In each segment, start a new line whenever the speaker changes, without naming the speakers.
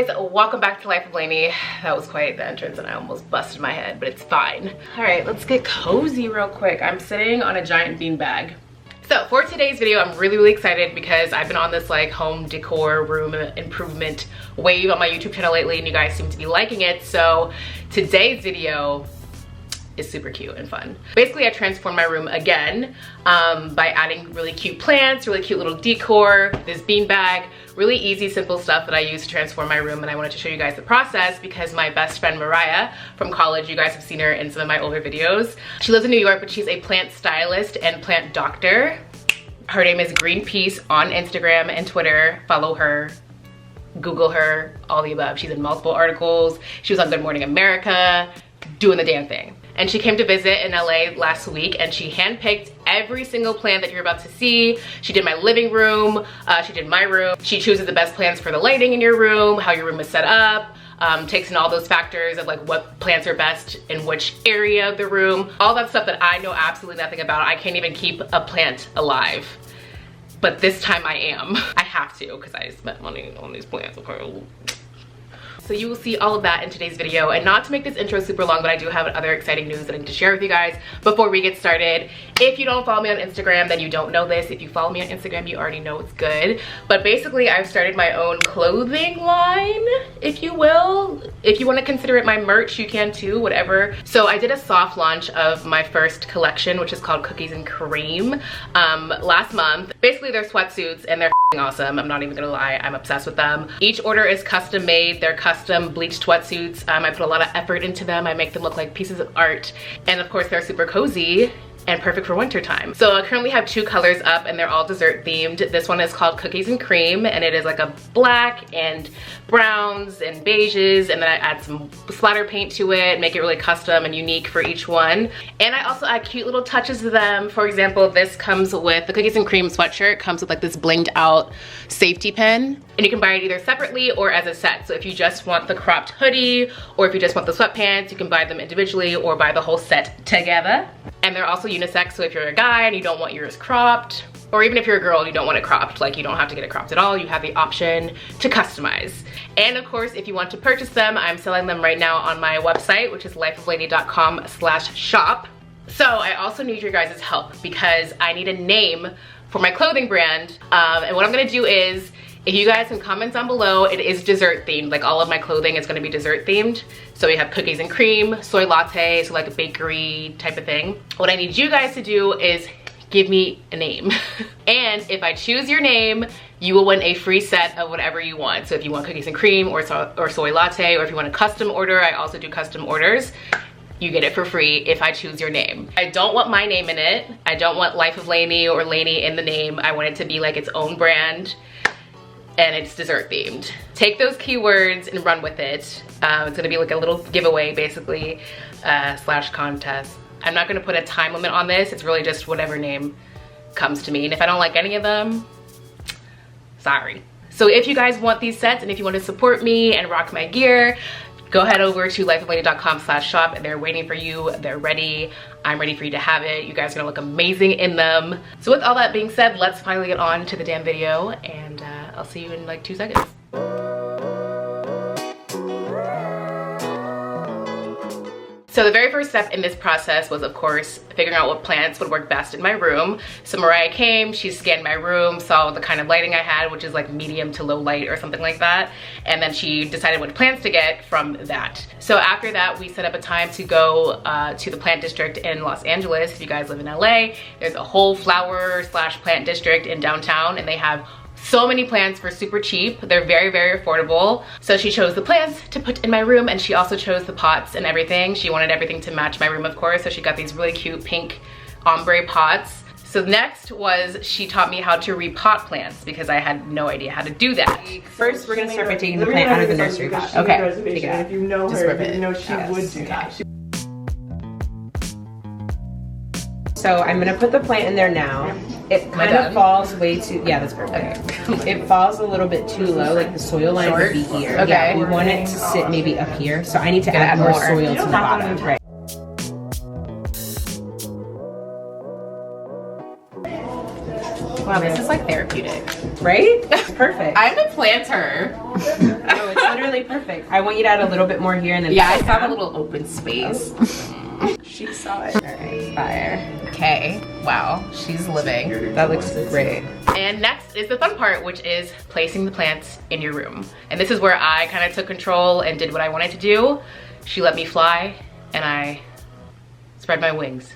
guys, welcome back to Life of Lanie. That was quite the entrance and I almost busted my head, but it's fine. All right, let's get cozy real quick. I'm sitting on a giant beanbag. So for today's video, I'm really excited because I've been on this like home decor room improvement wave on my YouTube channel lately and you guys seem to be liking it. So today's video is super cute and fun. Basically, I transformed my room again by adding really cute plants, really cute little decor, this beanbag, really easy, simple stuff that I use to transform my room. And I wanted to show you guys the process because my best friend Mariah from college, you guys have seen her in some of my older videos. She lives in New York, but she's a plant stylist and plant doctor. Her name is greene.piece on Instagram and Twitter. Follow her. Google her, all the above. She's in multiple articles. She was on Good Morning America, doing the damn thing. And she came to visit in LA last week and she handpicked every single plant that you're about to see. She did my living room, she did my room. She chooses the best plants for the lighting in your room, how your room is set up, takes in all those factors of like what plants are best in which area of the room. All that stuff that I know absolutely nothing about. I can't even keep a plant alive. But this time I am. I have to because I spent money on these plants. So you will see all of that in today's video. And not to make this intro super long, but I do have other exciting news that I need to share with you guys before we get started. If you don't follow me on Instagram, then you don't know this. If you follow me on Instagram, you already know it's good. But basically, I've started my own clothing line, if you will. If you want to consider it my merch, you can too, whatever. So I did a soft launch of my first collection, which is called Cookies and Cream, last month. Basically, they're sweatsuits and they're awesome. I'm not even gonna lie, I'm obsessed with them. Each order is custom made. They're custom bleached sweatsuits. I put a lot of effort into them. I make them look like pieces of art. And of course, they're super cozy and perfect for winter time. So I currently have 2 colors up and they're all dessert themed. This one is called Cookies and Cream and it is like a black and browns and beiges, and then I add some splatter paint to it, make it really custom and unique for each one. And I also add cute little touches to them. For example, this comes with the Cookies and Cream sweatshirt, comes with like this blinged out safety pin. And you can buy it either separately or as a set. So if you just want the cropped hoodie or if you just want the sweatpants, you can buy them individually or buy the whole set together. And they're also unisex, so if you're a guy and you don't want yours cropped, or even if you're a girl and you don't want it cropped, like you don't have to get it cropped at all, you have the option to customize. And of course, if you want to purchase them, I'm selling them right now on my website, which is lifeoflanie.com/shop. So I also need your guys' help because I need a name for my clothing brand. And what I'm gonna do is, if you guys can comment down below, it is dessert themed. Like all of my clothing is gonna be dessert themed. So we have cookies and cream, soy latte, so like a bakery type of thing. What I need you guys to do is give me a name. And if I choose your name, you will win a free set of whatever you want. So if you want cookies and cream or soy latte, or if you want a custom order, I also do custom orders. You get it for free if I choose your name. I don't want my name in it. I don't want Life of Lanie or Lanie in the name. I want it to be like its own brand. And it's dessert themed. Take those keywords and run with it. It's gonna be like a little giveaway basically, slash contest. I'm not gonna put a time limit on this. It's really just whatever name comes to me. And if I don't like any of them, sorry. So if you guys want these sets and if you want to support me and rock my gear, go head over to lifeoflanie.com/shop and they're waiting for you. They're ready. I'm ready for you to have it. You guys are gonna look amazing in them. So with all that being said, let's finally get on to the damn video and I'll see you in like 2 seconds. So the very first step in this process was, of course, figuring out what plants would work best in my room. So Mariah came, she scanned my room, saw the kind of lighting I had, which is like medium to low light or something like that. And then she decided what plants to get from that. So after that, we set up a time to go to the plant district in Los Angeles. If you guys live in LA, there's a whole flower/plant district in downtown and they have so many plants for super cheap. They're very affordable. So she chose the plants to put in my room and she also chose the pots and everything. She wanted everything to match my room, of course. So she got these really cute pink ombre pots. So next was she taught me how to repot plants because I had no idea how to do that.
First, we're gonna start by taking the plant out of the nursery pot. Okay, take it out.
If you know
Just
her,
rip it.
you know she would do that.
So I'm gonna put the plant in there now. It kind of falls way too, yeah, that's perfect. Okay. It falls a little bit too low, like the soil line would be here.
Okay.
Yeah, we want it to sit maybe up here. So I need to add more soil to the bottom. Right.
Wow, this is like therapeutic.
Right? Perfect.
I'm a planter.
No, it's literally actually perfect. I want you to add a little bit more here and then
yeah, I found a little open space.
She saw it. All right, fire.
Okay, wow, she's living.
That looks great.
And next is the fun part, which is placing the plants in your room. And this is where I kind of took control and did what I wanted to do. She let me fly and I spread my wings.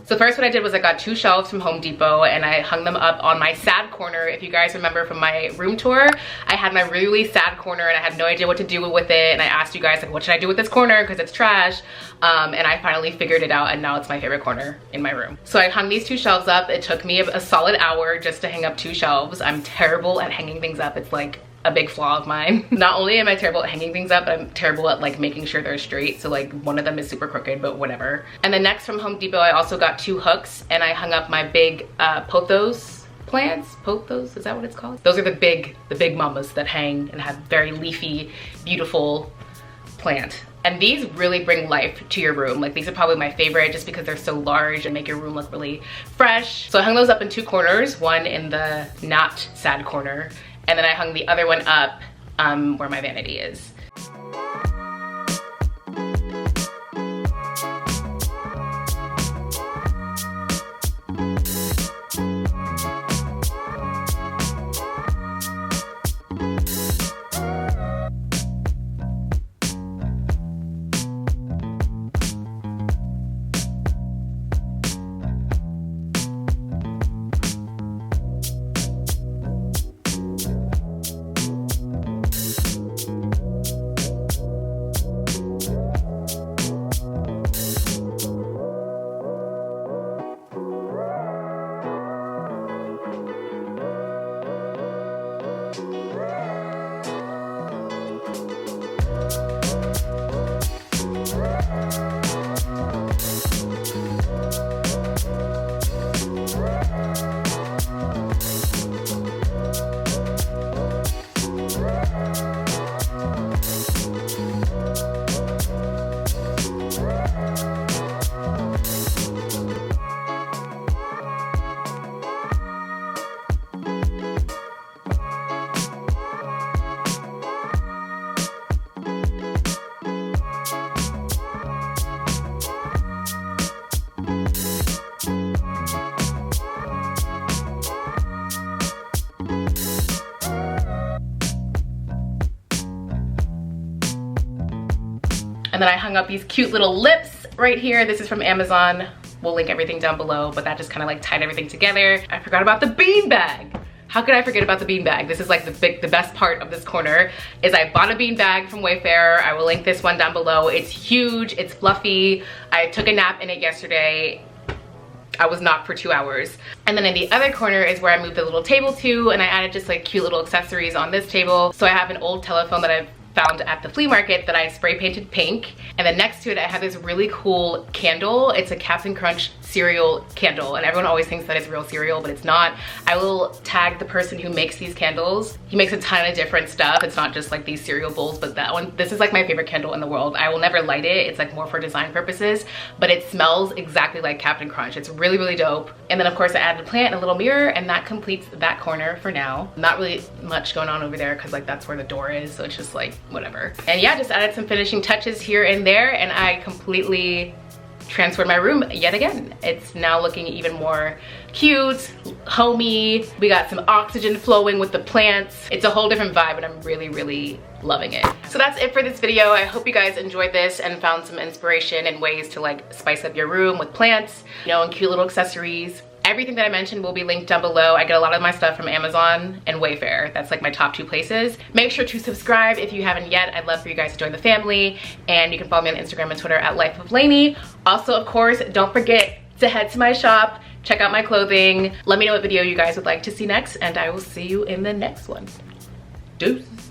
So first what I did was I got 2 shelves from Home Depot and I hung them up on my sad corner. If you guys remember from my room tour, I had my really sad corner and I had no idea what to do with it. And I asked you guys, like, what should I do with this corner? Because it's trash. And I finally figured it out and now it's my favorite corner in my room. So I hung these 2 shelves up. It took me a solid hour just to hang up 2 shelves. I'm terrible at hanging things up. It's like a big flaw of mine. Not only am I terrible at hanging things up, but I'm terrible at like making sure they're straight. So like one of them is super crooked, but whatever. And then next from Home Depot, I also got 2 hooks and I hung up my big pothos plants. Pothos, is that what it's called? Those are the big mamas that hang and have very leafy, beautiful plant. And these really bring life to your room. Like these are probably my favorite just because they're so large and make your room look really fresh. So I hung those up in 2 corners, one in the not sad corner, and then I hung the other one up where my vanity is. And then I hung up these cute little lips right here. This is from Amazon. We'll link everything down below, but that just kind of like tied everything together. I forgot about the bean bag. How could I forget about the bean bag? This is like the best part of this corner is I bought a bean bag from Wayfair. I will link this one down below. It's huge, it's fluffy. I took a nap in it yesterday. I was knocked for 2 hours. And then in the other corner is where I moved the little table to, and I added just like cute little accessories on this table. So I have an old telephone that I've found at the flea market that I spray painted pink. And then next to it, I have this really cool candle. It's a Captain Crunch cereal candle. And everyone always thinks that it's real cereal, but it's not. I will tag the person who makes these candles. He makes a ton of different stuff. It's not just like these cereal bowls, but that one, this is like my favorite candle in the world. I will never light it. It's like more for design purposes, but it smells exactly like Captain Crunch. It's really, really dope. And then of course I added a plant and a little mirror, and that completes that corner for now. Not really much going on over there because like that's where the door is. So it's just like whatever. And yeah, just added some finishing touches here and there, and I completely transferred my room yet again. It's now looking even more cute, homey. We got some oxygen flowing with the plants. It's a whole different vibe, and I'm really, really loving it. So that's it for this video. I hope you guys enjoyed this and found some inspiration and ways to like spice up your room with plants, you know, and cute little accessories. Everything that I mentioned will be linked down below. I get a lot of my stuff from Amazon and Wayfair. That's like my top 2 places. Make sure to subscribe if you haven't yet. I'd love for you guys to join the family. And you can follow me on Instagram and Twitter at lifeoflanie. Also, of course, don't forget to head to my shop, check out my clothing. Let me know what video you guys would like to see next, and I will see you in the next one. Deuces.